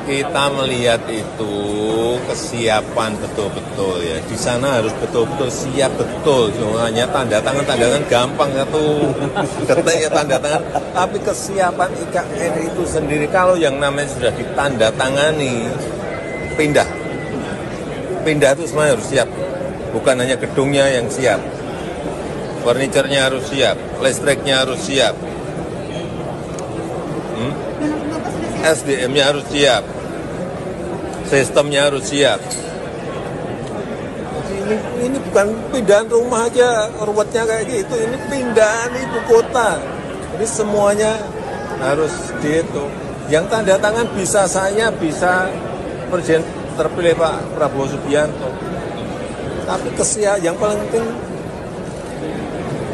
Kita melihat itu kesiapan betul-betul ya. Di sana harus betul-betul siap betul. Hanya tanda tangan gampang satu detik ya tanda tangan. Tapi kesiapan IKN itu sendiri kalau yang namanya sudah ditanda tangani pindah. Pindah itu semuanya harus siap. Bukan hanya gedungnya yang siap. Furniturnya harus siap, listriknya harus siap. SDM-nya harus siap. Sistemnya harus siap. Ini bukan pindahan rumah aja, ruwetnya kayak gitu. Ini pindahan ibu kota. Ini semuanya harus dihitung. Yang tanda tangan bisa saya, bisa Presiden terpilih Pak Prabowo Subianto. Tapi yang paling penting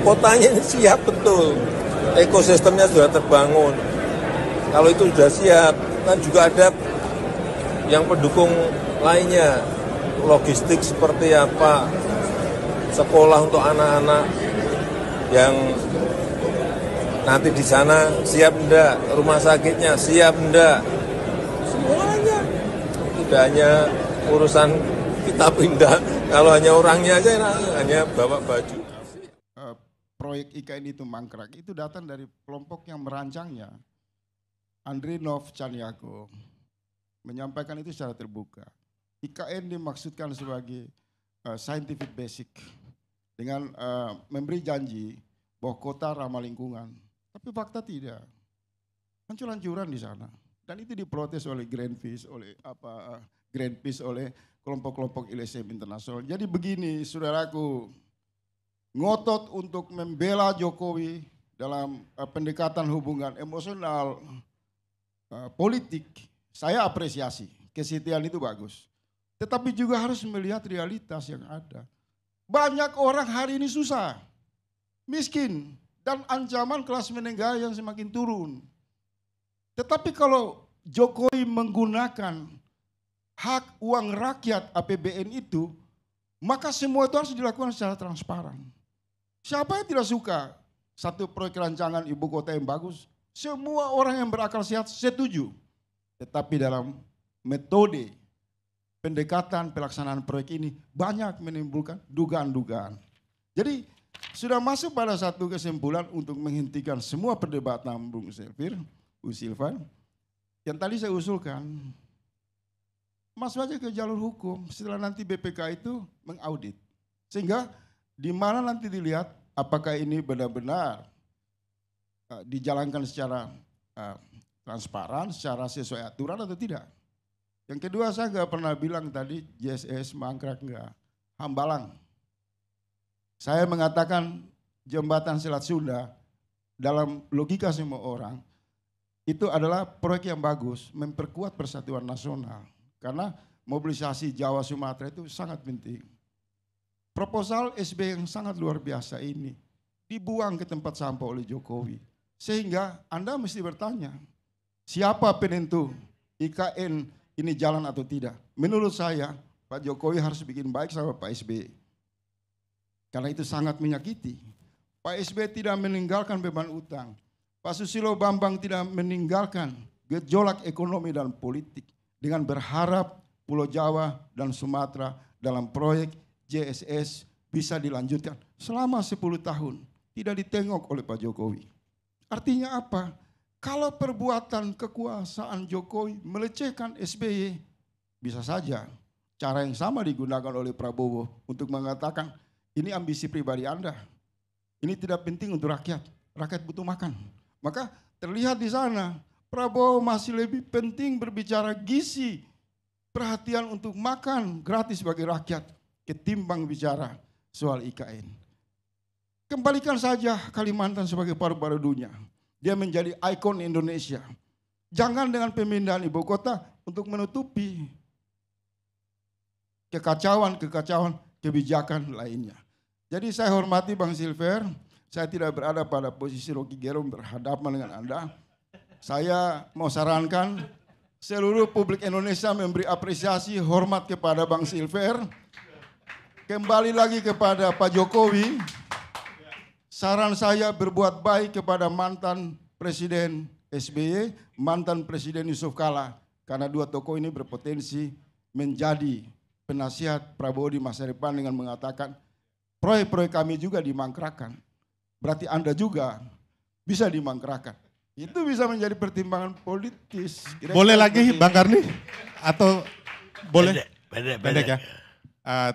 kotanya ini siap betul. Ekosistemnya sudah terbangun. Kalau itu sudah siap, kan juga ada yang pendukung lainnya, logistik seperti apa, sekolah untuk anak-anak yang nanti di sana siap enggak, rumah sakitnya siap enggak, semuanya. Tidak hanya urusan kita pindah, kalau hanya orangnya aja hanya bawa baju. Proyek IKN itu mangkrak, itu datang dari kelompok yang merancangnya, Andrinov Caniago. Menyampaikan itu secara terbuka. IKN dimaksudkan sebagai scientific basic dengan memberi janji bahwa kota ramah lingkungan. Tapi fakta tidak. Hancur-hancuran di sana. Dan itu diprotes oleh Greenpeace, oleh kelompok-kelompok LSM internasional. Jadi begini, saudaraku, ngotot untuk membela Jokowi dalam pendekatan hubungan emosional, politik, saya apresiasi, kesetiaan itu bagus. Tetapi juga harus melihat realitas yang ada. Banyak orang hari ini susah, miskin, dan ancaman kelas menengah yang semakin turun. Tetapi kalau Jokowi menggunakan hak uang rakyat APBN itu, maka semua itu harus dilakukan secara transparan. Siapa yang tidak suka satu proyek rancangan ibu kota yang bagus? Semua orang yang berakal sehat setuju. Tetapi dalam metode pendekatan pelaksanaan proyek ini banyak menimbulkan dugaan-dugaan. Jadi sudah masuk pada satu kesimpulan untuk menghentikan semua perdebatan Bung Silvan. Yang tadi saya usulkan, masuk aja ke jalur hukum setelah nanti BPK itu mengaudit. Sehingga di mana nanti dilihat apakah ini benar-benar dijalankan secara transparan, secara sesuai aturan atau tidak. Yang kedua, saya nggak pernah bilang tadi JSS mangkrak, enggak. Hambalang. Saya mengatakan jembatan Selat Sunda dalam logika semua orang itu adalah proyek yang bagus, memperkuat persatuan nasional. Karena mobilisasi Jawa Sumatera itu sangat penting. Proposal SB yang sangat luar biasa ini dibuang ke tempat sampah oleh Jokowi. Sehingga Anda mesti bertanya, siapa penentu IKN ini jalan atau tidak? Menurut saya, Pak Jokowi harus bikin baik sama Pak SB. Karena itu sangat menyakiti. Pak SB tidak meninggalkan beban utang. Pak Susilo Bambang tidak meninggalkan gejolak ekonomi dan politik. Dengan berharap Pulau Jawa dan Sumatera dalam proyek JSS bisa dilanjutkan selama 10 tahun. Tidak ditengok oleh Pak Jokowi. Artinya apa? Kalau perbuatan kekuasaan Jokowi melecehkan SBY, bisa saja cara yang sama digunakan oleh Prabowo untuk mengatakan ini ambisi pribadi Anda. Ini tidak penting untuk rakyat. Rakyat butuh makan. Maka terlihat di sana Prabowo masih lebih penting berbicara gizi, perhatian untuk makan gratis bagi rakyat ketimbang bicara soal IKN. Kembalikan saja Kalimantan sebagai paru-paru dunia. Dia menjadi ikon Indonesia. Jangan dengan pemindahan ibu kota untuk menutupi kekacauan kebijakan lainnya. Jadi saya hormati Bang Silver, saya tidak berada pada posisi Rocky Gerung berhadapan dengan Anda. Saya mau sarankan seluruh publik Indonesia memberi apresiasi, hormat kepada Bang Silver. Kembali lagi kepada Pak Jokowi. Saran saya berbuat baik kepada mantan Presiden SBY, mantan Presiden Yusuf Kala. Karena dua tokoh ini berpotensi menjadi penasihat Prabowo di masa depan dengan mengatakan proyek-proyek kami juga dimangkrakan. Berarti Anda juga bisa dimangkrakan. Itu bisa menjadi pertimbangan politis. Boleh lagi Bang Karni? Atau boleh? Pendek ya.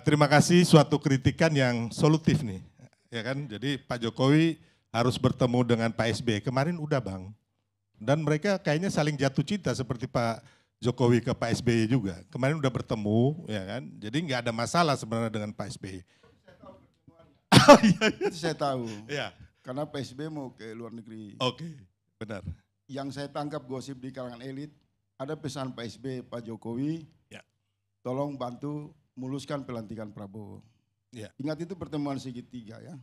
Terima kasih suatu kritikan yang solutif nih. Ya kan, jadi Pak Jokowi harus bertemu dengan Pak SBY. Kemarin udah Bang. Dan mereka kayaknya saling jatuh cinta seperti Pak Jokowi ke Pak SBY juga. Kemarin udah bertemu, ya kan. Jadi nggak ada masalah sebenarnya dengan Pak SBY. Oh, iya. Itu saya tahu. Ya. Karena Pak SBY mau ke luar negeri. Oke, benar. Yang saya tangkap gosip di kalangan elit, ada pesan Pak SBY, Pak Jokowi, ya, tolong bantu muluskan pelantikan Prabowo. Ya. Ingat itu pertemuan segitiga ya.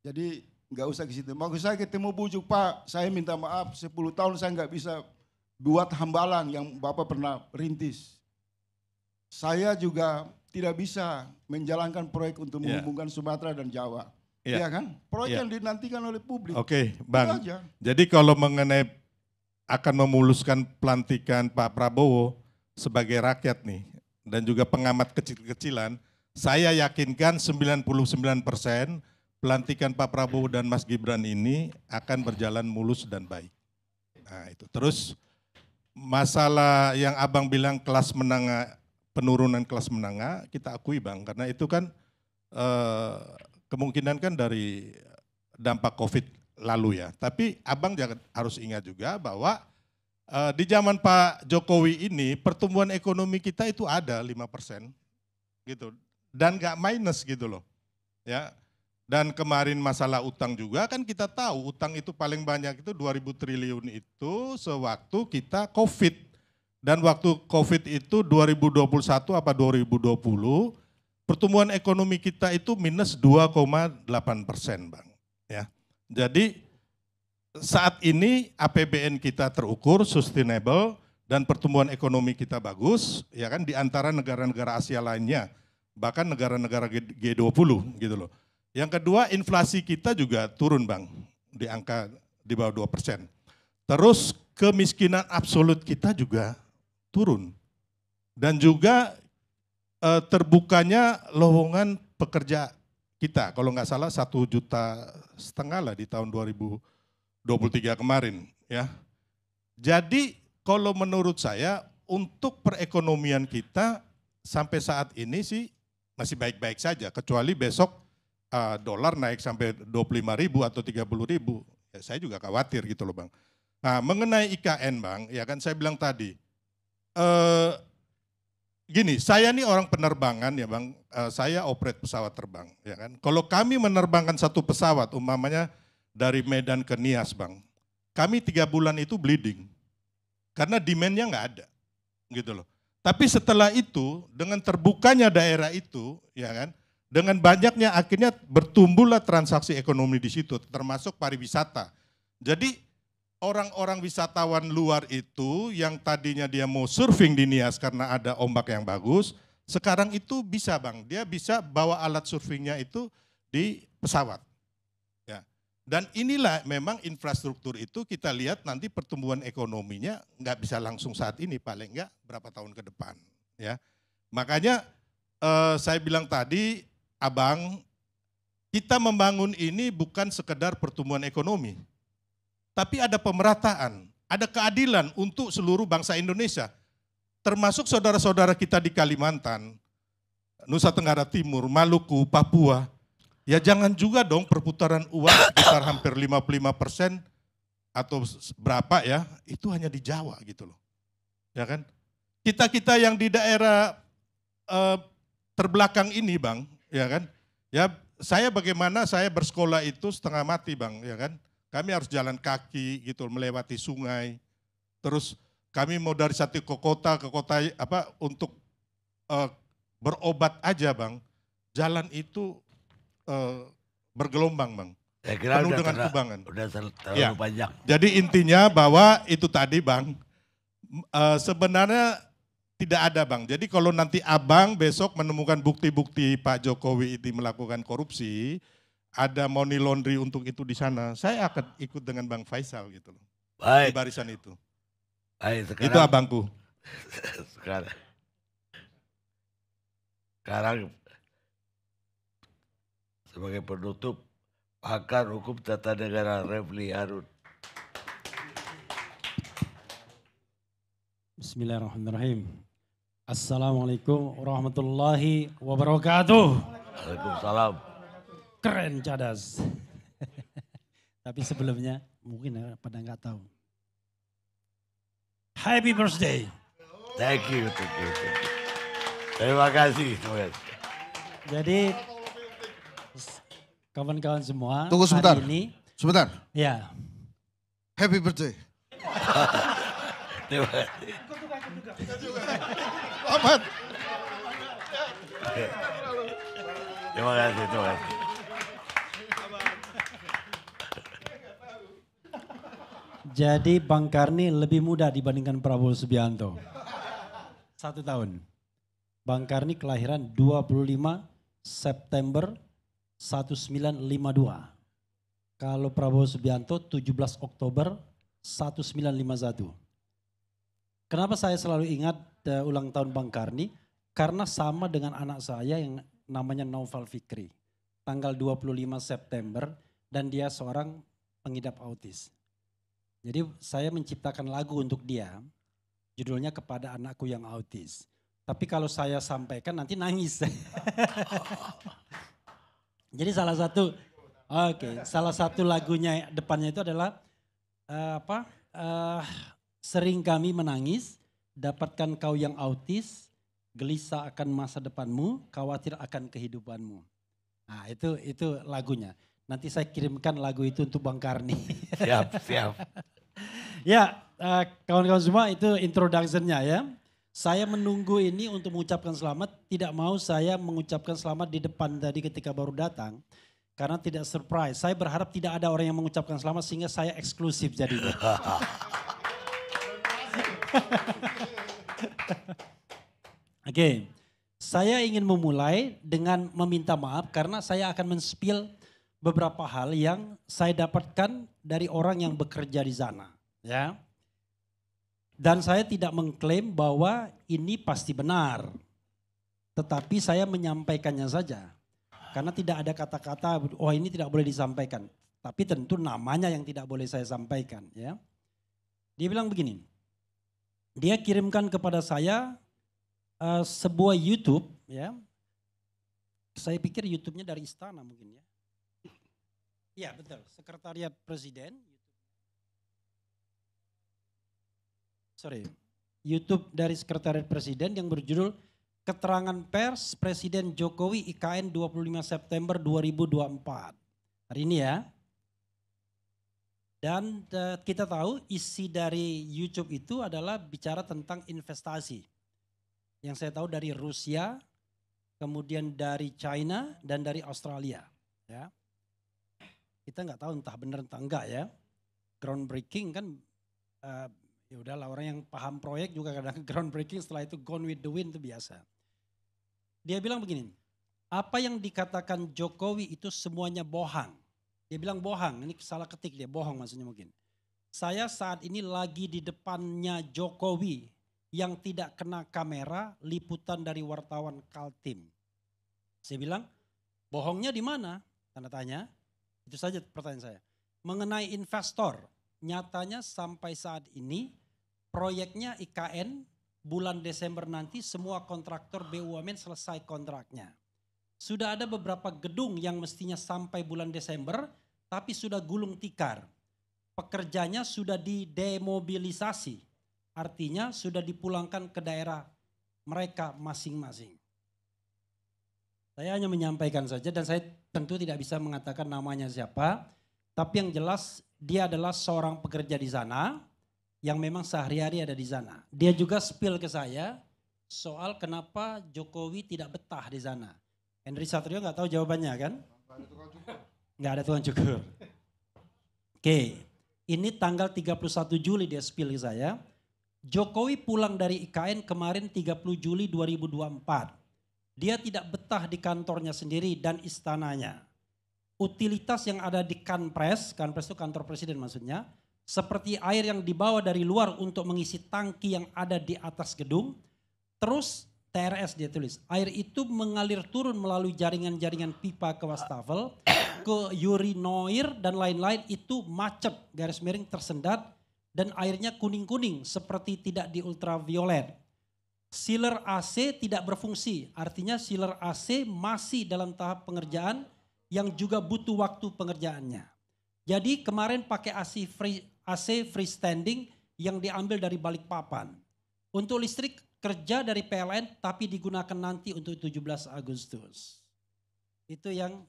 Jadi nggak usah ke situ. Mau saya ketemu bujuk Pak, saya minta maaf 10 tahun saya nggak bisa buat hambalang yang Bapak pernah rintis. Saya juga tidak bisa menjalankan proyek untuk menghubungkan Sumatera dan Jawa. Iya kan? Proyek yang dinantikan oleh publik. Oke, Bang. Jadi kalau mengenai akan memuluskan pelantikan Pak Prabowo sebagai rakyat nih, dan juga pengamat kecil-kecilan, saya yakinkan 99% pelantikan Pak Prabowo dan Mas Gibran ini akan berjalan mulus dan baik. Nah itu. Terus masalah yang Abang bilang kelas menengah, penurunan kelas menengah, kita akui Bang, karena itu kan kemungkinan kan dari dampak COVID lalu ya. Tapi Abang harus ingat juga bahwa di zaman Pak Jokowi ini pertumbuhan ekonomi kita itu ada 5% gitu. Dan gak minus gitu loh. Ya. Dan kemarin masalah utang juga kan kita tahu utang itu paling banyak itu 2.000 triliun itu sewaktu kita COVID. Dan waktu COVID itu 2021 apa 2020 pertumbuhan ekonomi kita itu minus 2,8% Bang. Ya. Jadi saat ini APBN kita terukur sustainable dan pertumbuhan ekonomi kita bagus ya kan di antara negara-negara Asia lainnya. Bahkan negara-negara G20 gitu loh. Yang kedua inflasi kita juga turun Bang, di angka di bawah 2%. Terus kemiskinan absolut kita juga turun. Dan juga terbukanya lowongan pekerja kita, kalau nggak salah 1,5 juta lah di tahun 2023 kemarin. Ya. Jadi kalau menurut saya untuk perekonomian kita sampai saat ini sih masih baik-baik saja, kecuali besok dolar naik sampai 25.000 atau 30.000, ya saya juga khawatir gitu loh Bang. Nah mengenai IKN Bang, ya kan saya bilang tadi, gini saya nih orang penerbangan ya Bang, saya operate pesawat terbang ya kan. Kalau kami menerbangkan satu pesawat umpamanya dari Medan ke Nias Bang, kami 3 bulan itu bleeding, karena demand-nya nggak ada gitu loh. Tapi setelah itu dengan terbukanya daerah itu ya kan, dengan banyaknya akhirnya bertumbuhlah transaksi ekonomi di situ, termasuk pariwisata. Jadi orang-orang wisatawan luar itu yang tadinya dia mau surfing di Nias karena ada ombak yang bagus, sekarang itu bisa Bang, dia bisa bawa alat surfingnya itu di pesawat. Ya. Dan inilah memang infrastruktur itu kita lihat nanti pertumbuhan ekonominya nggak bisa langsung saat ini, paling nggak berapa tahun ke depan. Ya. Makanya saya bilang tadi, Abang, kita membangun ini bukan sekedar pertumbuhan ekonomi, tapi ada pemerataan, ada keadilan untuk seluruh bangsa Indonesia, termasuk saudara-saudara kita di Kalimantan, Nusa Tenggara Timur, Maluku, Papua. Ya jangan juga dong perputaran uang sekitar hampir 55% atau berapa ya, itu hanya di Jawa gitu loh. Ya kan? Kita-kita yang di daerah terbelakang ini Bang, ya kan? Ya saya bagaimana saya bersekolah itu setengah mati Bang, ya kan? Kami harus jalan kaki gitu, melewati sungai. Terus kami mau dari satu kota apa untuk berobat aja Bang. Jalan itu bergelombang Bang. Saya kira penuh udah dengan kubangan. Udah terlalu ya. panjang. Jadi intinya bahwa itu tadi Bang, sebenarnya tidak ada Bang. Jadi kalau nanti Abang besok menemukan bukti-bukti Pak Jokowi itu melakukan korupsi, ada money laundry untuk itu di sana, saya akan ikut dengan Bang Faisal gitu loh. Baik. Di barisan itu. Baik, sekarang, itu Abangku. Sekarang sebagai penutup, pakar hukum tata negara Refli Harun. Bismillahirrahmanirrahim. Assalamualaikum warahmatullahi wabarakatuh. Waalaikumsalam. Keren cadas. Tapi sebelumnya mungkin pada nggak tahu. Happy birthday. Thank you. Terima kasih. Jadi kawan-kawan semua. Tunggu sebentar. Hari ini, Sebentar. ya. Happy birthday. Terima kasih. Selamat. Terima kasih. Jadi Bang Karni lebih muda dibandingkan Prabowo Subianto. 1 tahun. Bang Karni kelahiran 25 September 1952. Kalau Prabowo Subianto 17 Oktober 1951. Kenapa saya selalu ingat ulang tahun Bang Karni? Karena sama dengan anak saya yang namanya Naufal Fikri. Tanggal 25 September dan dia seorang pengidap autis. Jadi saya menciptakan lagu untuk dia, judulnya Kepada Anakku Yang Autis. Tapi kalau saya sampaikan nanti nangis. Jadi salah satu lagunya depannya itu adalah sering kami menangis, dapatkan kau yang autis, gelisah akan masa depanmu, khawatir akan kehidupanmu. Nah itu lagunya. Nanti saya kirimkan lagu itu untuk Bang Karni. Siap. Ya, kawan-kawan semua itu introduction-nya ya. Saya menunggu ini untuk mengucapkan selamat, tidak mau saya mengucapkan selamat di depan tadi ketika baru datang. Karena tidak surprise, saya berharap tidak ada orang yang mengucapkan selamat sehingga saya eksklusif jadinya. Oke, saya ingin memulai dengan meminta maaf karena saya akan men-spill beberapa hal yang saya dapatkan dari orang yang bekerja di sana. Ya, dan saya tidak mengklaim bahwa ini pasti benar, tetapi saya menyampaikannya saja. Karena tidak ada kata-kata, oh ini tidak boleh disampaikan. Tapi tentu namanya yang tidak boleh saya sampaikan. Ya, dia bilang begini, dia kirimkan kepada saya sebuah YouTube, ya. Saya pikir YouTube-nya dari istana mungkin ya. Iya betul, Sekretariat Presiden. YouTube dari Sekretariat Presiden yang berjudul Keterangan Pers Presiden Jokowi IKN 25 September 2024. Hari ini ya. Dan kita tahu isi dari YouTube itu adalah bicara tentang investasi. Yang saya tahu dari Rusia, kemudian dari China dan dari Australia. Ya. Kita nggak tahu entah benar entah enggak ya. Groundbreaking kan ya udahlah, orang yang paham proyek juga kadang groundbreaking setelah itu gone with the wind itu biasa. Dia bilang begini, apa yang dikatakan Jokowi itu semuanya bohong. Dia bilang bohong, ini salah ketik dia, bohong maksudnya mungkin. Saya saat ini lagi di depannya Jokowi yang tidak kena kamera, liputan dari wartawan Kaltim. Saya bilang, bohongnya di mana? Tanda tanya, itu saja pertanyaan saya. Mengenai investor, nyatanya sampai saat ini proyeknya IKN bulan Desember nanti semua kontraktor BUMN selesai kontraknya. Sudah ada beberapa gedung yang mestinya sampai bulan Desember tapi sudah gulung tikar. Pekerjanya sudah didemobilisasi, artinya sudah dipulangkan ke daerah mereka masing-masing. Saya hanya menyampaikan saja dan saya tentu tidak bisa mengatakan namanya siapa, tapi yang jelas dia adalah seorang pekerja di sana yang memang sehari-hari ada di sana. Dia juga spill ke saya soal kenapa Jokowi tidak betah di sana. Henry Satrio nggak tahu jawabannya kan? Nggak ada tukang cukur. Oke, ini tanggal 31 Juli dia spill ke saya. Jokowi pulang dari IKN kemarin 30 Juli 2024. Dia tidak betah di kantornya sendiri dan istananya. Utilitas yang ada di Kanpres itu kantor presiden maksudnya, seperti air yang dibawa dari luar untuk mengisi tangki yang ada di atas gedung. Terus TRS dia tulis, air itu mengalir turun melalui jaringan-jaringan pipa ke wastafel, ke urinoir dan lain-lain, itu macet, garis miring tersendat, dan airnya kuning-kuning seperti tidak di ultraviolet. Sealer AC tidak berfungsi, artinya sealer AC masih dalam tahap pengerjaan yang juga butuh waktu pengerjaannya. Jadi kemarin pakai AC freestanding yang diambil dari Balikpapan. Untuk listrik kerja dari PLN tapi digunakan nanti untuk 17 Agustus. Itu yang,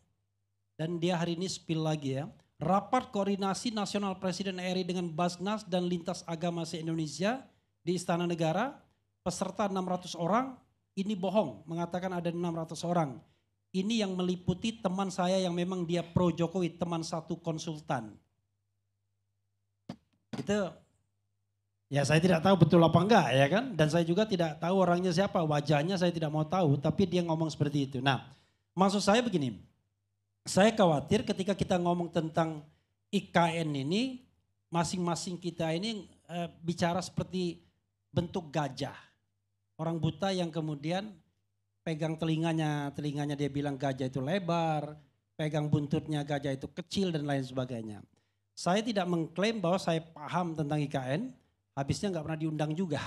dan dia hari ini spill lagi ya. Rapat koordinasi nasional Presiden RI dengan Basnas dan Lintas Agama se-Indonesia di Istana Negara. Peserta 600 orang, ini bohong mengatakan ada 600 orang. Ini yang meliputi teman saya yang memang dia pro Jokowi, teman satu konsultan. Itu ya saya tidak tahu betul apa enggak ya kan. Dan saya juga tidak tahu orangnya siapa, wajahnya saya tidak mau tahu. Tapi dia ngomong seperti itu. Nah maksud saya begini, saya khawatir ketika kita ngomong tentang IKN ini, masing-masing kita ini bicara seperti bentuk gajah. Orang buta yang kemudian pegang telinganya dia bilang gajah itu lebar, pegang buntutnya gajah itu kecil dan lain sebagainya. Saya tidak mengklaim bahwa saya paham tentang IKN, habisnya nggak pernah diundang juga.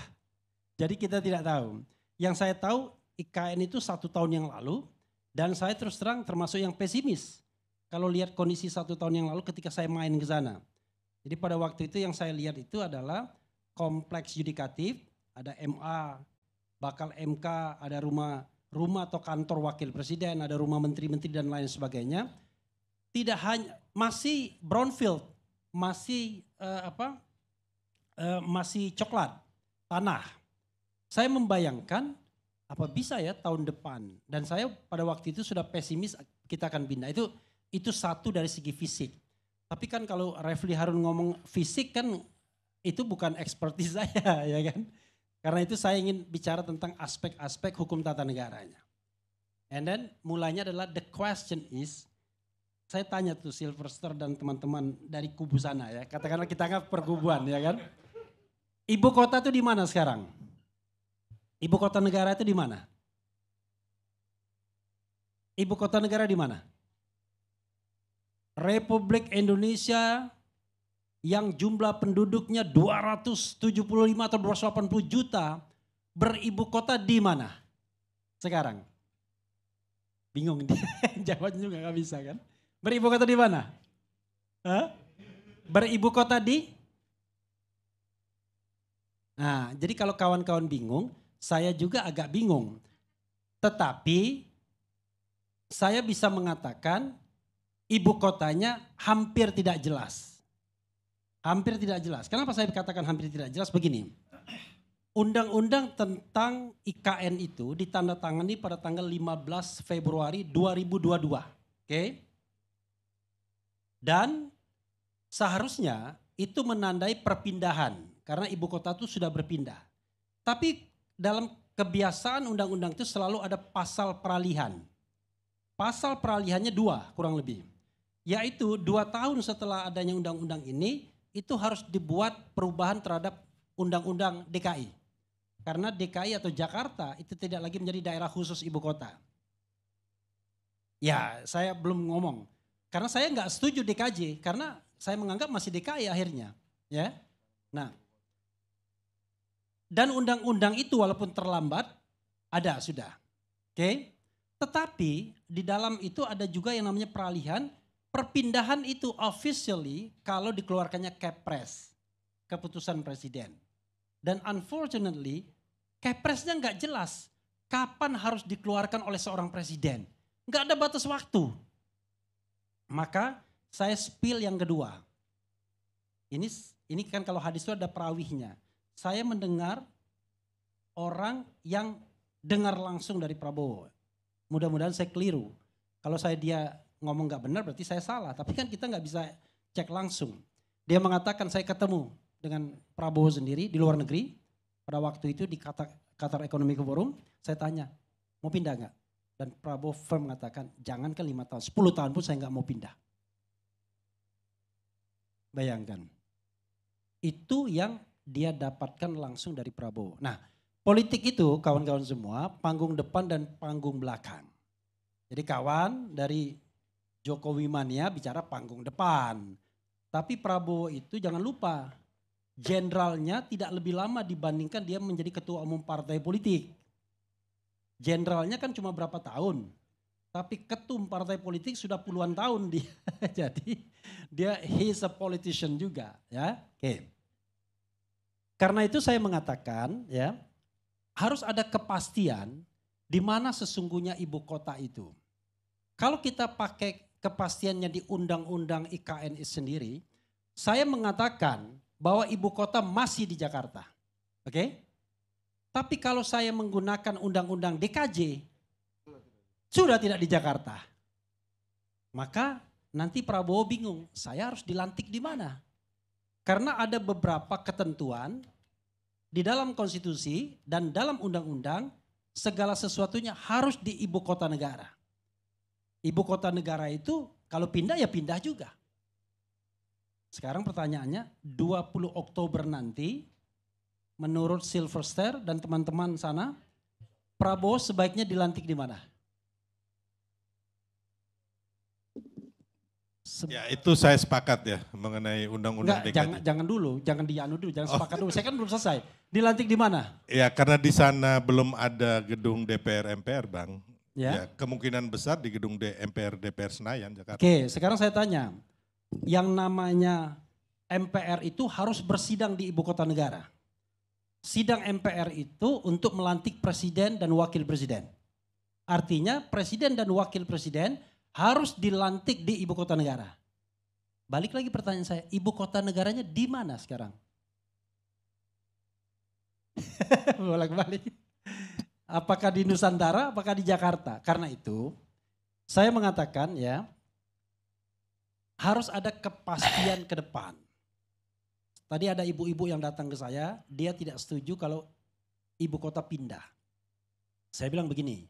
Jadi kita tidak tahu. Yang saya tahu IKN itu 1 tahun yang lalu dan saya terus terang termasuk yang pesimis. Kalau lihat kondisi 1 tahun yang lalu ketika saya main ke sana. Jadi pada waktu itu yang saya lihat itu adalah kompleks yudikatif, ada MA, bakal MK, ada rumah atau kantor wakil presiden, ada rumah menteri-menteri dan lain sebagainya. Tidak hanya, masih brownfield, masih masih coklat, tanah. Saya membayangkan apa bisa ya tahun depan, dan saya pada waktu itu sudah pesimis kita akan pindah. Itu satu dari segi fisik. Tapi kan kalau Refli Harun ngomong fisik kan itu bukan ekspertis saya ya kan. Karena itu saya ingin bicara tentang aspek-aspek hukum tata negaranya. And then mulainya adalah the question is, saya tanya tuh Sylvester dan teman-teman dari kubu sana ya, katakanlah kita anggap perkubuan ya kan. Ibu kota itu di mana sekarang? Ibu kota negara itu di mana? Ibu kota negara di mana? Republik Indonesia yang jumlah penduduknya 275 atau 280 juta, beribu kota di mana sekarang? Bingung jawabnya juga gak bisa kan? Beribu kota di mana? Hah? Beribu kota di? Nah, jadi kalau kawan-kawan bingung, saya juga agak bingung. Tetapi saya bisa mengatakan ibu kotanya hampir tidak jelas. Hampir tidak jelas. Kenapa saya katakan hampir tidak jelas? Begini, undang-undang tentang IKN itu ditandatangani pada tanggal 15 Februari 2022. Oke? Dan seharusnya itu menandai perpindahan karena ibu kota itu sudah berpindah. Tapi dalam kebiasaan undang-undang itu selalu ada pasal peralihan. Pasal peralihannya 2 kurang lebih. Yaitu 2 tahun setelah adanya undang-undang ini, itu harus dibuat perubahan terhadap undang-undang DKI. Karena DKI atau Jakarta itu tidak lagi menjadi daerah khusus ibu kota. Ya saya belum ngomong. Karena saya nggak setuju DKJ, karena saya menganggap masih DKI akhirnya. Ya. Nah, dan undang-undang itu walaupun terlambat, ada sudah. Oke. Tetapi di dalam itu ada juga yang namanya peralihan. Perpindahan itu officially kalau dikeluarkannya Kepres, keputusan presiden. Dan unfortunately Kepresnya nggak jelas kapan harus dikeluarkan oleh seorang presiden. Nggak ada batas waktu. Maka saya spill yang kedua. Ini kan kalau hadis itu ada perawihnya. Saya mendengar orang yang dengar langsung dari Prabowo. Mudah-mudahan saya keliru. Kalau dia ngomong nggak benar berarti saya salah. Tapi kan kita nggak bisa cek langsung. Dia mengatakan saya ketemu dengan Prabowo sendiri di luar negeri. Pada waktu itu di Qatar Economic Forum. Saya tanya mau pindah nggak? Dan Prabowo firm mengatakan jangankan 5 tahun, 10 tahun pun saya nggak mau pindah. Bayangkan. Itu yang dia dapatkan langsung dari Prabowo. Nah, politik itu kawan-kawan semua panggung depan dan panggung belakang. Jadi kawan dari Jokowi mania bicara panggung depan. Tapi Prabowo itu jangan lupa, jenderalnya tidak lebih lama dibandingkan dia menjadi ketua umum partai politik. Jenderalnya kan cuma berapa tahun, tapi ketum partai politik sudah puluhan tahun dia. Jadi dia he's a politician juga, ya. Oke. Karena itu saya mengatakan, ya, harus ada kepastian di mana sesungguhnya ibu kota itu. Kalau kita pakai kepastiannya di undang-undang IKN sendiri, saya mengatakan bahwa ibu kota masih di Jakarta. Oke? Tapi kalau saya menggunakan undang-undang DKJ, sudah tidak di Jakarta. Maka nanti Prabowo bingung, saya harus dilantik di mana? Karena ada beberapa ketentuan di dalam konstitusi dan dalam undang-undang, segala sesuatunya harus di ibu kota negara. Ibu kota negara itu kalau pindah ya pindah juga. Sekarang pertanyaannya 20 Oktober nanti menurut Silverster dan teman-teman sana, Prabowo sebaiknya dilantik di mana? Ya itu saya sepakat ya mengenai undang-undang DKJ. Jangan dulu, jangan dianu dulu, jangan sepakat dulu. Saya kan belum selesai. Dilantik di mana? Ya karena di sana belum ada gedung DPR MPR Bang. Ya. Ya kemungkinan besar di gedung MPR DPR Senayan Jakarta. Oke, sekarang saya tanya. Yang namanya MPR itu harus bersidang di ibu kota negara. Sidang MPR itu untuk melantik presiden dan wakil presiden. Artinya presiden dan wakil presiden harus dilantik di ibu kota negara. Balik lagi pertanyaan saya, ibu kota negaranya di mana sekarang? Bolak-balik. Apakah di Nusantara, apakah di Jakarta? Karena itu saya mengatakan ya, harus ada kepastian ke depan. Tadi ada ibu-ibu yang datang ke saya, dia tidak setuju kalau ibu kota pindah. Saya bilang begini,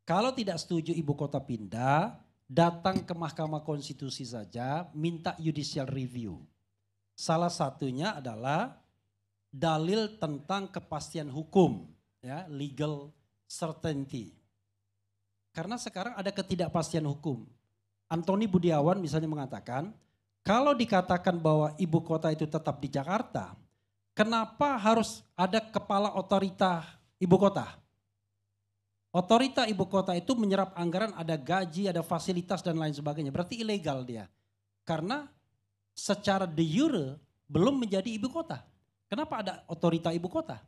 kalau tidak setuju ibu kota pindah, datang ke Mahkamah Konstitusi saja, minta judicial review. Salah satunya adalah dalil tentang kepastian hukum, ya, legal certainty. Karena sekarang ada ketidakpastian hukum. Antoni Budiawan misalnya mengatakan, kalau dikatakan bahwa ibu kota itu tetap di Jakarta, kenapa harus ada kepala otorita ibu kota? Otorita ibu kota itu menyerap anggaran, ada gaji, ada fasilitas dan lain sebagainya. Berarti ilegal dia. Karena secara de jure belum menjadi ibu kota. Kenapa ada otorita ibu kota?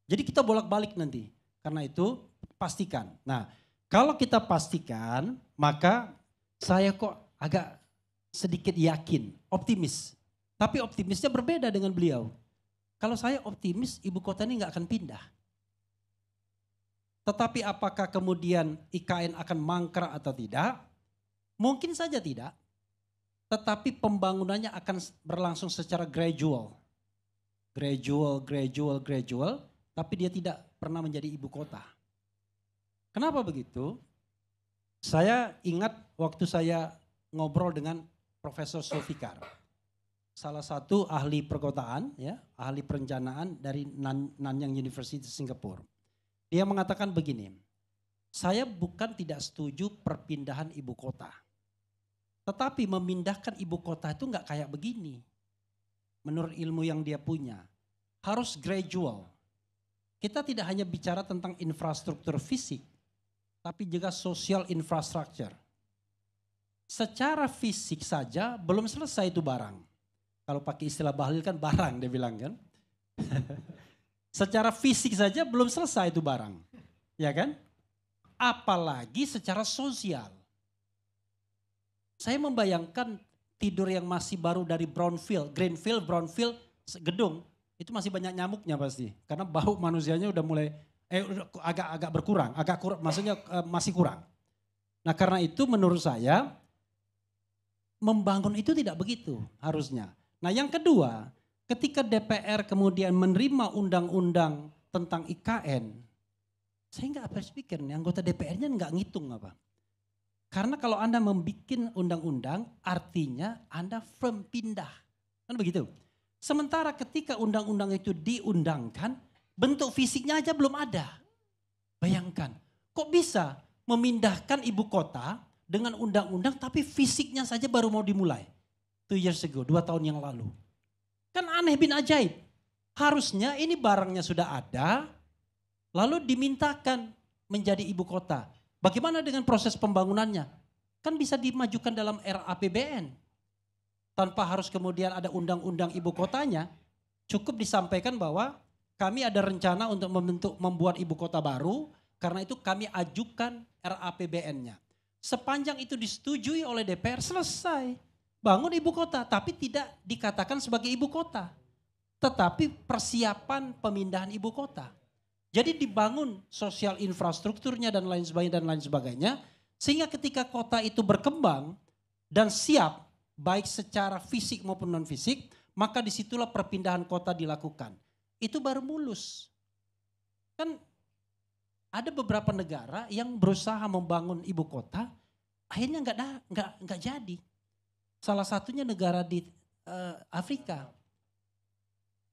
Jadi kita bolak-balik nanti. Karena itu pastikan. Nah, kalau kita pastikan, maka saya kok agak sedikit yakin, optimis. Tapi optimisnya berbeda dengan beliau. Kalau saya optimis, ibu kota ini nggak akan pindah. Tetapi apakah kemudian IKN akan mangkrak atau tidak? Mungkin saja tidak. Tetapi pembangunannya akan berlangsung secara gradual. Gradual. Tapi dia tidak pernah menjadi ibu kota. Kenapa begitu? Saya ingat waktu saya ngobrol dengan Profesor Zulfikar. Salah satu ahli perkotaan, ya, ahli perencanaan dari Nanyang University Singapura. Dia mengatakan begini, saya bukan tidak setuju perpindahan ibu kota. Tetapi memindahkan ibu kota itu enggak kayak begini. Menurut ilmu yang dia punya. Harus gradual. Kita tidak hanya bicara tentang infrastruktur fisik, tapi juga social infrastructure. Secara fisik saja belum selesai itu barang. Kalau pakai istilah Bahlil kan barang dia bilang kan. Secara fisik saja belum selesai itu barang. Ya kan? Apalagi secara sosial. Saya membayangkan tidur yang masih baru dari Greenfield, Brownfield, gedung. Itu masih banyak nyamuknya pasti. Karena bau manusianya udah mulai agak berkurang. Maksudnya masih kurang. Nah karena itu menurut saya membangun itu tidak begitu harusnya. Nah yang kedua, ketika DPR kemudian menerima undang-undang tentang IKN, saya nggak habis pikir nih anggota DPR-nya nggak ngitung apa. Karena kalau Anda membuat undang-undang artinya Anda firm pindah. Kan begitu. Sementara ketika undang-undang itu diundangkan, bentuk fisiknya aja belum ada. Bayangkan, kok bisa memindahkan ibu kota dengan undang-undang tapi fisiknya saja baru mau dimulai. 2 years ago, 2 tahun yang lalu. Kan aneh bin ajaib. Harusnya ini barangnya sudah ada, lalu dimintakan menjadi ibu kota. Bagaimana dengan proses pembangunannya? Kan bisa dimajukan dalam RAPBN. Tanpa harus kemudian ada undang-undang ibu kotanya, cukup disampaikan bahwa kami ada rencana untuk membuat ibu kota baru, karena itu kami ajukan RAPBN-nya. Sepanjang itu disetujui oleh DPR, selesai. Bangun ibu kota, tapi tidak dikatakan sebagai ibu kota. Tetapi persiapan pemindahan ibu kota. Jadi dibangun sosial infrastrukturnya dan lain sebagainya, sehingga ketika kota itu berkembang dan siap, baik secara fisik maupun non fisik, maka disitulah perpindahan kota dilakukan. Itu baru mulus. Kan ada beberapa negara yang berusaha membangun ibu kota, akhirnya nggak jadi. Salah satunya negara di Afrika.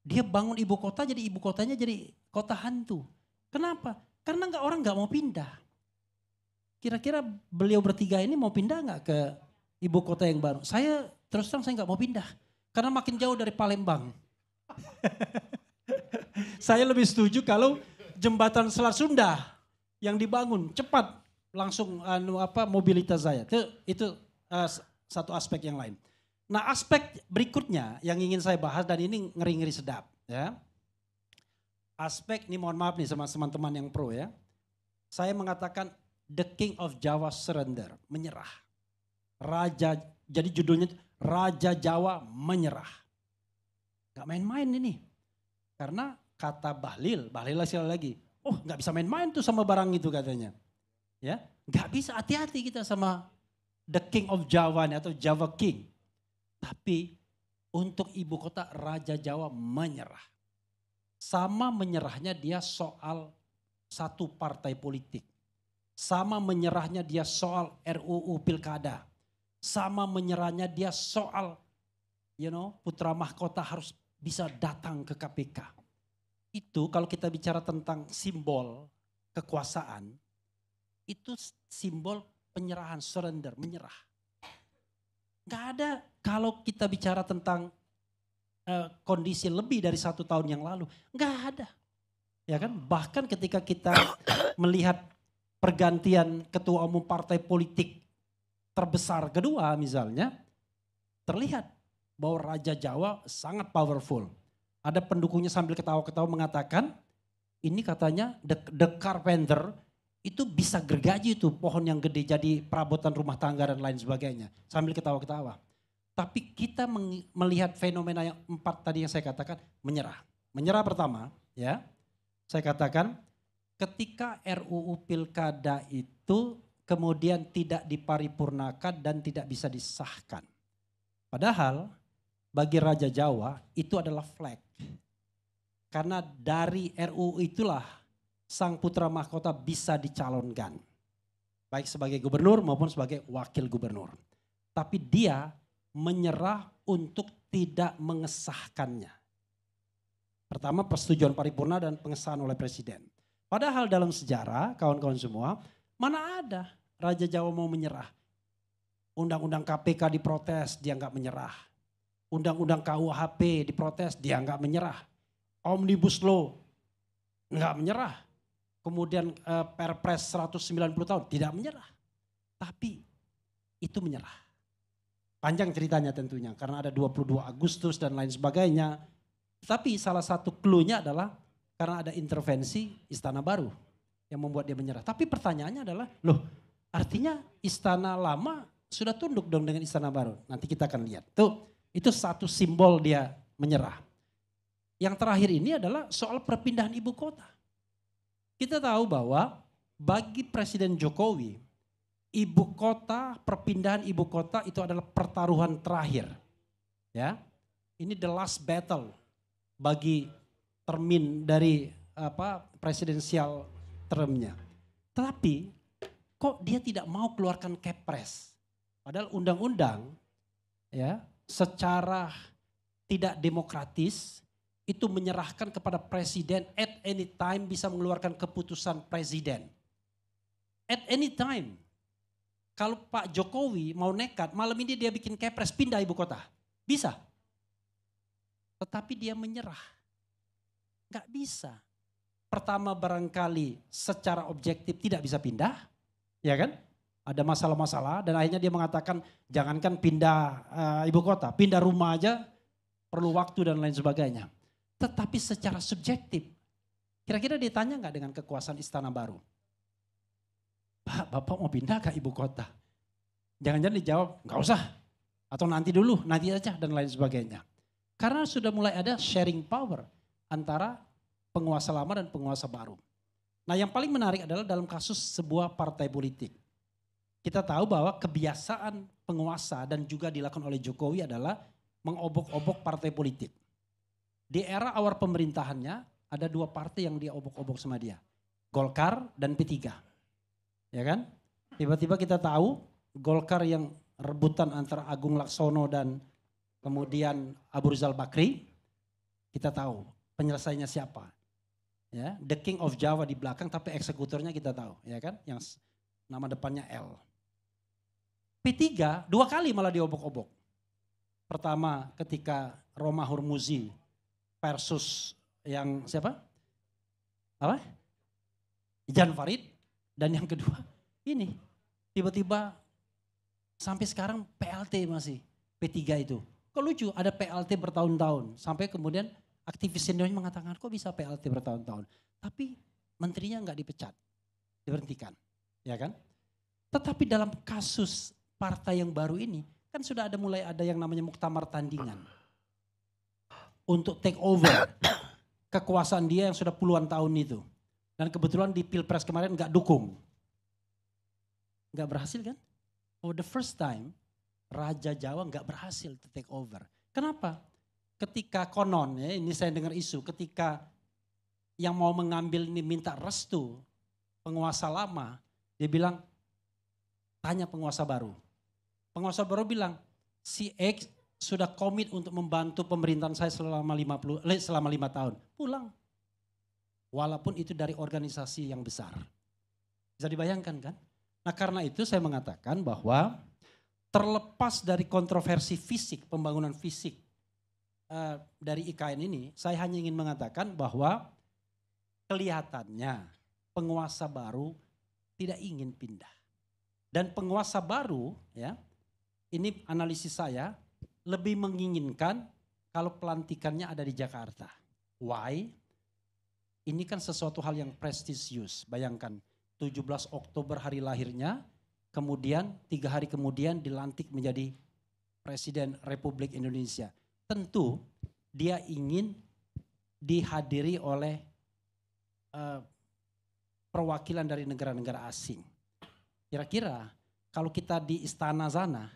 Dia bangun ibu kota, jadi ibu kotanya jadi kota hantu. Kenapa? Karena orang nggak mau pindah. Kira-kira beliau bertiga ini mau pindah nggak ke ibu kota yang baru? Saya terus terang saya nggak mau pindah, karena makin jauh dari Palembang. Saya lebih setuju kalau jembatan Selat Sunda yang dibangun cepat langsung mobilitas saya. Itu satu aspek yang lain. Nah, aspek berikutnya yang ingin saya bahas, dan ini ngeri-ngeri sedap ya. Aspek ini, mohon maaf nih sama teman-teman yang pro ya. Saya mengatakan The King of Java Surrender, menyerah. Jadi judulnya Raja Jawa menyerah. Gak main-main ini. Karena kata Bahlil sekali lagi, oh gak bisa main-main tuh sama barang itu katanya. Ya, gak bisa, hati-hati kita sama The King of Java atau Java King. Tapi untuk ibu kota Raja Jawa menyerah. Sama menyerahnya dia soal satu partai politik. Sama menyerahnya dia soal RUU Pilkada. Sama menyerahnya dia soal putra mahkota harus bisa datang ke KPK. Itu kalau kita bicara tentang simbol kekuasaan, itu simbol penyerahan, surrender, menyerah. Gak ada kalau kita bicara tentang kondisi lebih dari 1 tahun yang lalu, gak ada. Ya kan? Bahkan ketika kita melihat pergantian ketua umum partai politik terbesar kedua misalnya, terlihat bahwa Raja Jawa sangat powerful. Ada pendukungnya sambil ketawa-ketawa mengatakan, ini katanya the carpenter itu bisa gergaji tuh pohon yang gede jadi perabotan rumah tangga dan lain sebagainya. Sambil ketawa-ketawa. Tapi kita melihat fenomena yang 4 tadi yang saya katakan, menyerah. Menyerah pertama ya, saya katakan ketika RUU Pilkada itu kemudian tidak diparipurnakan dan tidak bisa disahkan. Padahal bagi Raja Jawa itu adalah flag. Karena dari RUU itulah sang putra mahkota bisa dicalonkan. Baik sebagai gubernur maupun sebagai wakil gubernur. Tapi dia menyerah untuk tidak mengesahkannya. Pertama, persetujuan paripurna dan pengesahan oleh presiden. Padahal dalam sejarah, kawan-kawan semua, mana ada Raja Jawa mau menyerah. Undang-undang KPK diprotes, dia enggak menyerah. Undang-undang KUHP diprotes, dia enggak menyerah. Omnibus Law enggak menyerah. Kemudian Perpres 190 tahun tidak menyerah. Tapi itu menyerah. Panjang ceritanya tentunya karena ada 22 Agustus dan lain sebagainya. Tapi salah satu clue-nya adalah karena ada intervensi Istana Baru yang membuat dia menyerah. Tapi pertanyaannya adalah, loh artinya Istana Lama sudah tunduk dong dengan Istana Baru. Nanti kita akan lihat. Tuh, itu satu simbol dia menyerah. Yang terakhir ini adalah soal perpindahan ibu kota. Kita tahu bahwa bagi Presiden Jokowi, ibu kota, perpindahan ibu kota itu adalah pertaruhan terakhir. Ya, ini the last battle bagi termin dari presidensial termnya. Tapi kok dia tidak mau keluarkan Kepres? Padahal undang-undang ya secara tidak demokratis, itu menyerahkan kepada presiden at any time bisa mengeluarkan keputusan presiden. At any time. Kalau Pak Jokowi mau nekat, malam ini dia bikin kepres pindah ibu kota. Bisa. Tetapi dia menyerah. Gak bisa. Pertama barangkali secara objektif tidak bisa pindah. Ya kan? Ada masalah-masalah dan akhirnya dia mengatakan jangankan pindah ibu kota, pindah rumah aja perlu waktu dan lain sebagainya. Tetapi secara subjektif, kira-kira ditanya nggak dengan kekuasaan Istana Baru? Pak, Bapak mau pindah ke ibu kota? Jangan-jangan dijawab, nggak usah. Atau nanti dulu, nanti aja dan lain sebagainya. Karena sudah mulai ada sharing power antara penguasa lama dan penguasa baru. Nah yang paling menarik adalah dalam kasus sebuah partai politik. Kita tahu bahwa kebiasaan penguasa dan juga dilakukan oleh Jokowi adalah mengobok-obok partai politik. Di era awal pemerintahannya ada dua partai yang dia obok-obok sama dia. Golkar dan P3. Ya kan? Tiba-tiba kita tahu Golkar yang rebutan antara Agung Laksono dan kemudian Abu Rizal Bakri. Kita tahu penyelesaiannya siapa. Ya, The King of Java di belakang tapi eksekutornya kita tahu. Ya kan? Yang nama depannya L. P3 dua kali malah diobok-obok. Pertama ketika Roma Hurmuzi versus yang siapa? Apa? Jan Farid. Dan yang kedua ini tiba-tiba sampai sekarang PLT masih P3 itu. Kok lucu ada PLT bertahun-tahun sampai kemudian aktivis seniornya mengatakan kok bisa PLT bertahun-tahun. Tapi menterinya nggak dipecat, diberhentikan. Ya kan? Tetapi dalam kasus partai yang baru ini kan sudah mulai ada yang namanya muktamar tandingan. Untuk take over kekuasaan dia yang sudah puluhan tahun itu. Dan kebetulan di Pilpres kemarin gak dukung. Gak berhasil kan? For the first time Raja Jawa gak berhasil to take over. Kenapa? Ketika konon, ya ini saya dengar isu, ketika yang mau mengambil ini minta restu penguasa lama, dia bilang tanya penguasa baru. Penguasa baru bilang si X sudah komit untuk membantu pemerintahan saya selama 5 tahun. Pulang. Walaupun itu dari organisasi yang besar. Bisa dibayangkan kan? Nah karena itu saya mengatakan bahwa terlepas dari kontroversi fisik, pembangunan fisik dari IKN ini, saya hanya ingin mengatakan bahwa kelihatannya penguasa baru tidak ingin pindah. Dan penguasa baru ya, ini analisis saya, lebih menginginkan kalau pelantikannya ada di Jakarta. Why? Ini kan sesuatu hal yang prestisius. Bayangkan 17 Oktober hari lahirnya, kemudian 3 hari kemudian dilantik menjadi Presiden Republik Indonesia. Tentu dia ingin dihadiri oleh perwakilan dari negara-negara asing. Kira-kira kalau kita di istana sana,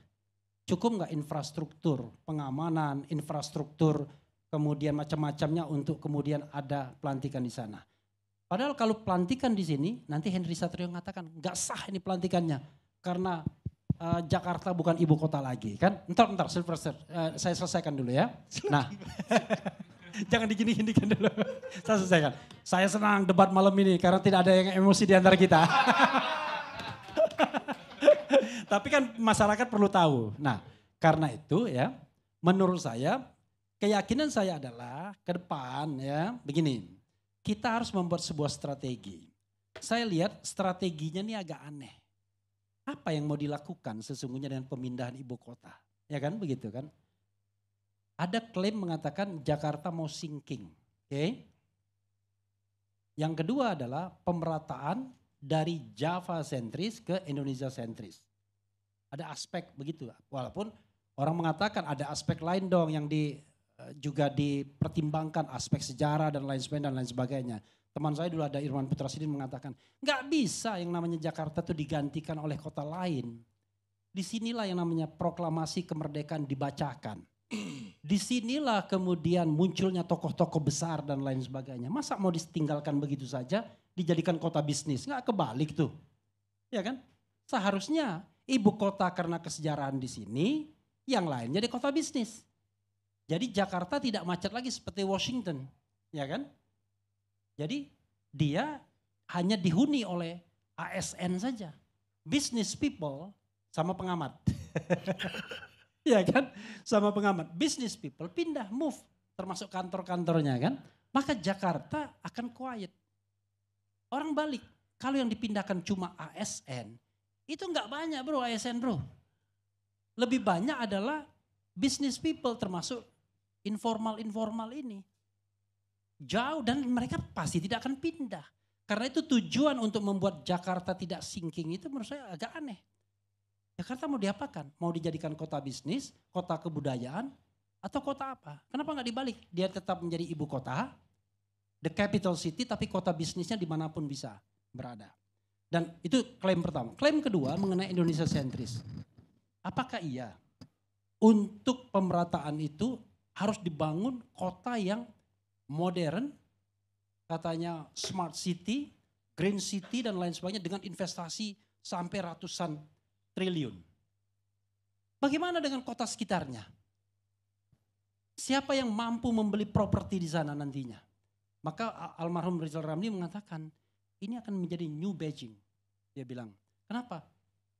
cukup nggak infrastruktur pengamanan, infrastruktur kemudian macam-macamnya untuk kemudian ada pelantikan di sana. Padahal kalau pelantikan di sini, nanti Henry Satrio mengatakan nggak sah ini pelantikannya karena Jakarta bukan ibu kota lagi kan. Entar Sylvester, saya selesaikan dulu ya. Nah, jangan digini-ginikan dulu. Saya selesaikan. Saya senang debat malam ini karena tidak ada yang emosi di antara kita. Tapi kan masyarakat perlu tahu. Nah, karena itu ya, menurut saya keyakinan saya adalah ke depan ya, begini. Kita harus membuat sebuah strategi. Saya lihat strateginya ini agak aneh. Apa yang mau dilakukan sesungguhnya dengan pemindahan ibu kota? Ya kan begitu kan? Ada klaim mengatakan Jakarta mau sinking. Oke? Yang kedua adalah pemerataan dari Java sentris ke Indonesia sentris. Ada aspek begitu. Walaupun orang mengatakan ada aspek lain dong yang juga dipertimbangkan, aspek sejarah dan lain sebagainya. Teman saya dulu ada Irwan Putra Sidin mengatakan, nggak bisa yang namanya Jakarta itu digantikan oleh kota lain. Disinilah yang namanya proklamasi kemerdekaan dibacakan. Disinilah kemudian munculnya tokoh-tokoh besar dan lain sebagainya. Masa mau ditinggalkan begitu saja, dijadikan kota bisnis? Nggak kebalik tuh. Ya kan? Seharusnya ibu kota karena kesejarahan di sini, yang lainnya di kota bisnis. Jadi Jakarta tidak macet lagi seperti Washington, ya kan? Jadi dia hanya dihuni oleh ASN saja. Business people sama pengamat. Ya kan? Sama pengamat. Business people pindah, move. Termasuk kantor-kantornya kan. Maka Jakarta akan quiet. Orang balik. Kalau yang dipindahkan cuma ASN, itu enggak banyak bro ASN bro. Lebih banyak adalah business people termasuk informal ini. Jauh dan mereka pasti tidak akan pindah. Karena itu tujuan untuk membuat Jakarta tidak sinking itu menurut saya agak aneh. Jakarta mau diapakan? Mau dijadikan kota bisnis, kota kebudayaan, atau kota apa? Kenapa nggak dibalik? Dia tetap menjadi ibu kota, the capital city, tapi kota bisnisnya dimanapun bisa berada. Dan itu klaim pertama. Klaim kedua mengenai Indonesia sentris. Apakah iya untuk pemerataan itu harus dibangun kota yang modern, katanya smart city, green city dan lain sebagainya dengan investasi sampai ratusan triliun. Bagaimana dengan kota sekitarnya? Siapa yang mampu membeli properti di sana nantinya? Maka almarhum Rizal Ramli mengatakan ini akan menjadi New Beijing. Dia bilang, kenapa?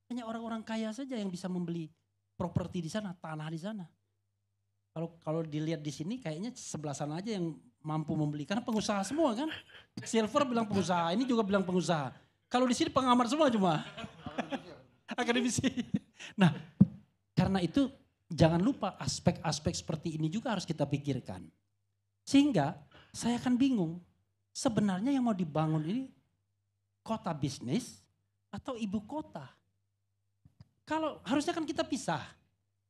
Hanya orang-orang kaya saja yang bisa membeli properti di sana, tanah di sana. Kalau dilihat di sini kayaknya sebelah sana aja yang mampu membeli. Karena pengusaha semua kan. Silver bilang pengusaha, ini juga bilang pengusaha. Kalau di sini pengamat semua cuma. Akademisi. Nah, karena itu jangan lupa aspek-aspek seperti ini juga harus kita pikirkan. Sehingga saya akan bingung. Sebenarnya yang mau dibangun ini kota bisnis atau ibu kota? Kalau harusnya kan kita pisah.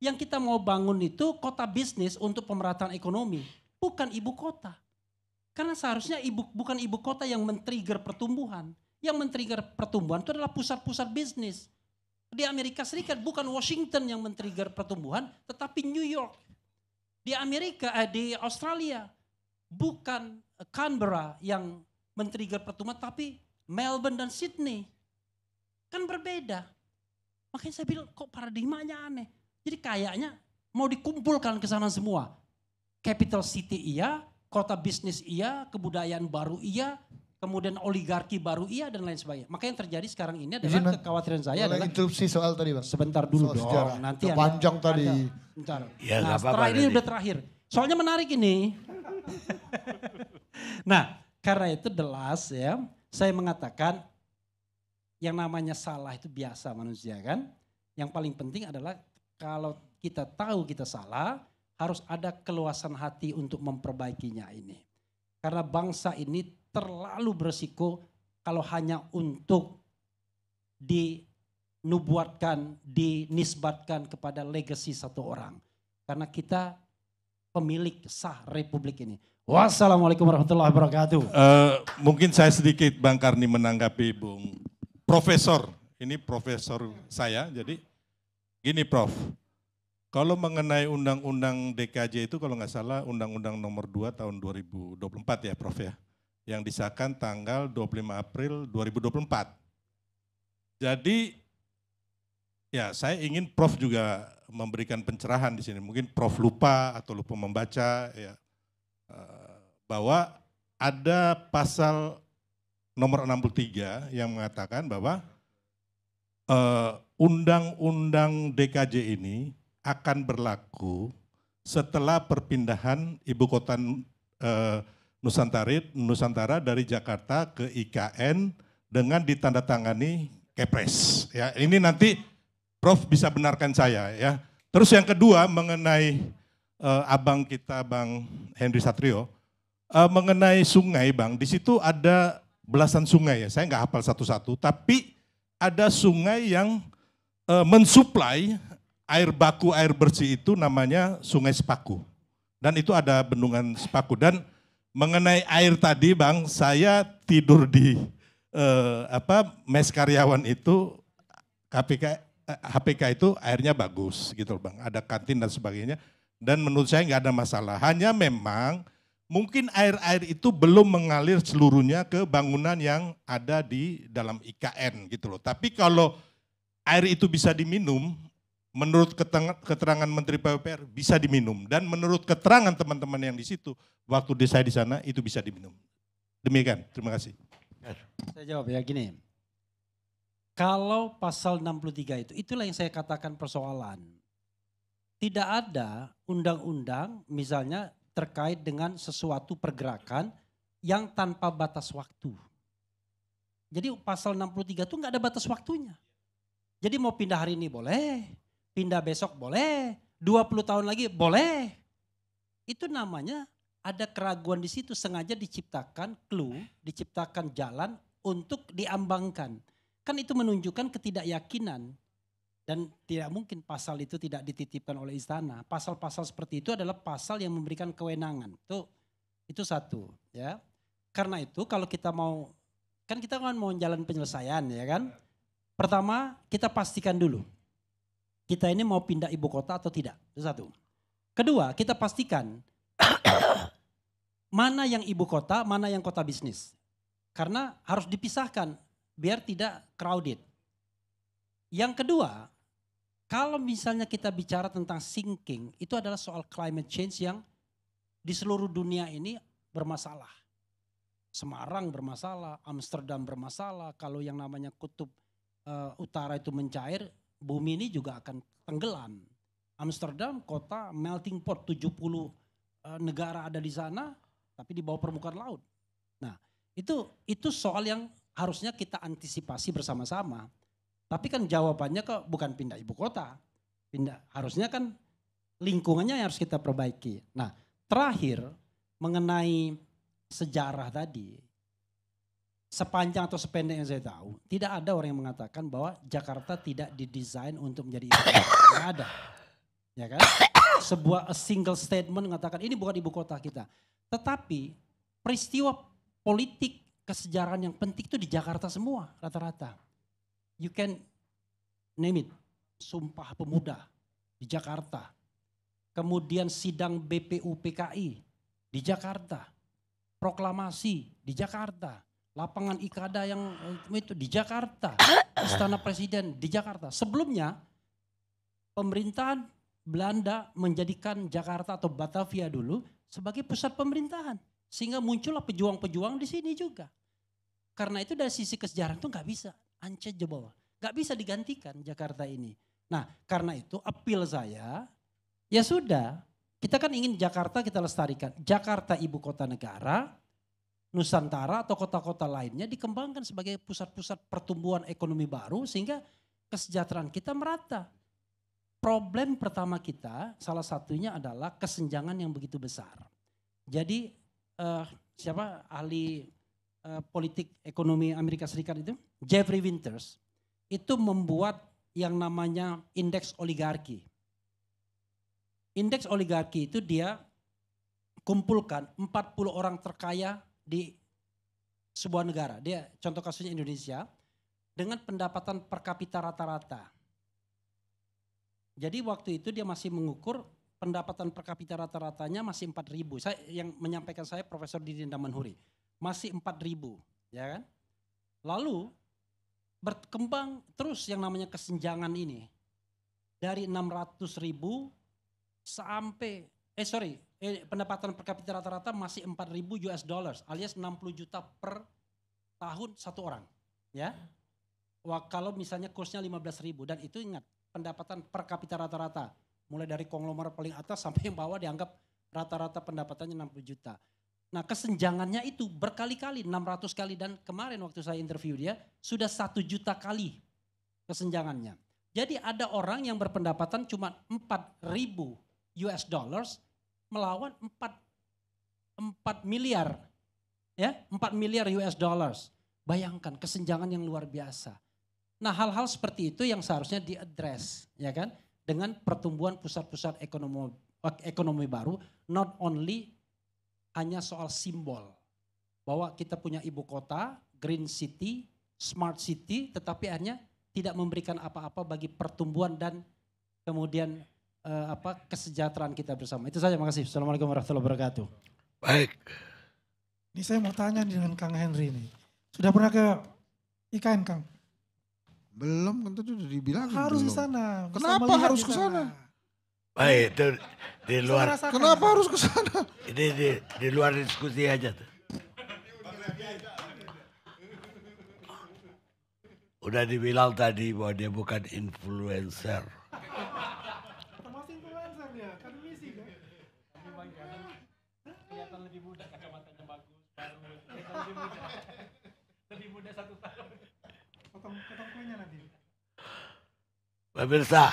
Yang kita mau bangun itu kota bisnis untuk pemerataan ekonomi, bukan ibu kota. Karena seharusnya bukan ibu kota yang men-trigger pertumbuhan. Yang men-trigger pertumbuhan itu adalah pusat-pusat bisnis. Di Amerika Serikat bukan Washington yang men-trigger pertumbuhan, tetapi New York. Di Australia bukan Canberra yang men-trigger pertumbuhan, tapi Melbourne dan Sydney. Kan berbeda. Makanya saya bilang kok paradigmanya aneh. Jadi kayaknya mau dikumpulkan ke sana semua. Capital city iya, kota bisnis iya, kebudayaan baru iya, kemudian oligarki baru iya dan lain sebagainya. Maka yang terjadi sekarang ini adalah kekhawatiran saya adalah interupsi soal tadi Bang. Sebentar dulu soal dong. Sejarah. Nanti panjang tadi. Bentar. Ya, nah, setelah ini udah terakhir. Soalnya menarik ini. Nah, karena itu the last ya, saya mengatakan yang namanya salah itu biasa manusia kan. Yang paling penting adalah kalau kita tahu kita salah, harus ada keluasan hati untuk memperbaikinya ini. Karena bangsa ini terlalu beresiko kalau hanya untuk dinubuatkan, dinisbatkan kepada legacy satu orang. Karena kita pemilik sah republik ini. Wassalamualaikum warahmatullahi wabarakatuh. Mungkin saya sedikit Bang Karni menanggapi Bung Profesor. Ini profesor saya, jadi gini Prof. Kalau mengenai undang-undang DKJ itu kalau nggak salah undang-undang nomor 2 tahun 2024 ya Prof ya. Yang disahkan tanggal 25 April 2024. Jadi ya saya ingin Prof juga memberikan pencerahan di sini. Mungkin Prof lupa atau lupa membaca ya. Bahwa ada pasal nomor 63 yang mengatakan bahwa undang-undang DKJ ini akan berlaku setelah perpindahan ibu kota Nusantara dari Jakarta ke IKN dengan ditandatangani Kepres. Ya, ini nanti Prof bisa benarkan saya ya. Terus yang kedua mengenai abang kita Bang Henry Satrio, mengenai sungai Bang, di situ ada belasan sungai ya. Saya nggak hafal satu-satu, tapi ada sungai yang mensuplai air baku, air bersih itu namanya Sungai Sepaku. Dan itu ada bendungan Sepaku. Dan mengenai air tadi Bang, saya tidur di mes karyawan itu, HPK itu airnya bagus gitu Bang. Ada kantin dan sebagainya. Dan menurut saya nggak ada masalah. Hanya memang mungkin air-air itu belum mengalir seluruhnya ke bangunan yang ada di dalam IKN gitu loh. Tapi kalau air itu bisa diminum, menurut keterangan Menteri PUPR bisa diminum. Dan menurut keterangan teman-teman yang di situ, waktu saya di sana itu bisa diminum. Demikian, terima kasih. Saya jawab ya gini. Kalau pasal 63 itulah yang saya katakan persoalan. Tidak ada undang-undang misalnya terkait dengan sesuatu pergerakan yang tanpa batas waktu. Jadi pasal 63 itu nggak ada batas waktunya. Jadi mau pindah hari ini boleh, pindah besok boleh, 20 tahun lagi boleh. Itu namanya ada keraguan di situ, sengaja diciptakan clue, diciptakan jalan untuk diambangkan. Kan itu menunjukkan ketidakyakinan. Dan tidak mungkin pasal itu tidak dititipkan oleh istana. Pasal-pasal seperti itu adalah pasal yang memberikan kewenangan. Itu satu, ya. Karena itu kalau kita mau, kan kita kan mau jalan penyelesaian, ya kan. Pertama kita pastikan dulu, kita ini mau pindah ibu kota atau tidak. Itu satu. Kedua, kita pastikan mana yang ibu kota, mana yang kota bisnis. Karena harus dipisahkan biar tidak crowded. Yang kedua, kalau misalnya kita bicara tentang sinking, itu adalah soal climate change yang di seluruh dunia ini bermasalah. Semarang bermasalah, Amsterdam bermasalah, kalau yang namanya kutub utara itu mencair, bumi ini juga akan tenggelam. Amsterdam kota melting pot, 70 negara ada di sana, tapi di bawah permukaan laut. Nah, itu soal yang harusnya kita antisipasi bersama-sama. Tapi kan jawabannya kok bukan pindah ibu kota. Harusnya kan lingkungannya yang harus kita perbaiki. Nah, terakhir mengenai sejarah tadi. Sepanjang atau sependek yang saya tahu, tidak ada orang yang mengatakan bahwa Jakarta tidak didesain untuk menjadi ibu kota. Tidak ada. Ya kan? Sebuah single statement mengatakan ini bukan ibu kota kita. Tetapi peristiwa politik kesejarahan yang penting itu di Jakarta semua rata-rata. You can name it, Sumpah Pemuda di Jakarta. Kemudian sidang BPUPKI di Jakarta. Proklamasi di Jakarta. Lapangan Ikada yang itu di Jakarta. Istana Presiden di Jakarta. Sebelumnya pemerintahan Belanda menjadikan Jakarta atau Batavia dulu sebagai pusat pemerintahan. Sehingga muncullah pejuang-pejuang di sini juga. Karena itu dari sisi kesejarahan itu nggak bisa. Ancet je bawah. Gak bisa digantikan Jakarta ini. Nah karena itu appeal saya, ya sudah kita kan ingin Jakarta kita lestarikan. Jakarta ibu kota negara, Nusantara atau kota-kota lainnya dikembangkan sebagai pusat-pusat pertumbuhan ekonomi baru sehingga kesejahteraan kita merata. Problem pertama kita salah satunya adalah kesenjangan yang begitu besar. Jadi siapa ahli politik ekonomi Amerika Serikat itu, Jeffrey Winters, itu membuat yang namanya indeks oligarki. Indeks oligarki itu dia kumpulkan 40 orang terkaya di sebuah negara. Dia contoh kasusnya Indonesia dengan pendapatan per kapita rata-rata. Jadi waktu itu dia masih mengukur pendapatan per kapita rata-ratanya masih 4.000. Saya yang menyampaikan saya Profesor Didin Damanhuri. Masih 4.000, ya kan? Lalu berkembang terus yang namanya kesenjangan ini. Dari 600.000 sampai pendapatan per kapita rata-rata masih 4.000 US dollars alias 60 juta per tahun satu orang, ya. Kalau misalnya kursnya 15.000 dan itu ingat pendapatan per kapita rata-rata mulai dari konglomerat paling atas sampai yang bawah dianggap rata-rata pendapatannya 60 juta. Nah kesenjangannya itu berkali-kali, 600 kali dan kemarin waktu saya interview dia sudah 1 juta kali kesenjangannya. Jadi ada orang yang berpendapatan cuma 4.000 US dollars melawan 4 miliar, ya 4 miliar US dollars. Bayangkan kesenjangan yang luar biasa. Nah hal-hal seperti itu yang seharusnya diadres, ya kan, dengan pertumbuhan pusat-pusat ekonomi baru, not only hanya soal simbol bahwa kita punya ibu kota, green city, smart city, tetapi hanya tidak memberikan apa-apa bagi pertumbuhan dan kemudian kesejahteraan kita bersama. Itu saja, makasih. Assalamualaikum warahmatullahi wabarakatuh. Baik. Ini saya mau tanya dengan Kang Henry ini. Sudah pernah ke IKN, Kang? Belum kan tadi udah dibilang. Harus ke sana. Bisa Kenapa melihat harus di ke sana? Baik, itu di Bisa luar. merasakan. Kenapa harus ke sana? Ini di luar diskusi aja tuh. Udah dibilang tadi bahwa dia bukan influencer. Termasuk influencer dia, kan misi kan. Kelihatan lebih muda, kacamatanya bagus, baru. Kelihatan lebih muda. Lebih muda 1 tahun. Potong kuenya nanti. Pemirsa,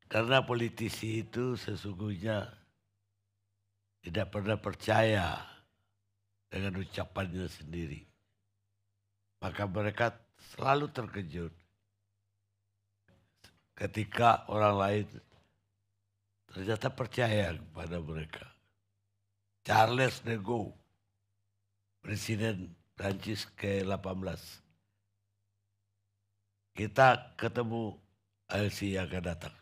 karena politisi itu sesungguhnya tidak pernah percaya dengan ucapannya sendiri. Maka mereka selalu terkejut ketika orang lain ternyata percaya kepada mereka. Charles de Gaulle, Presiden Prancis ke-18. Kita ketemu LC yang akan datang.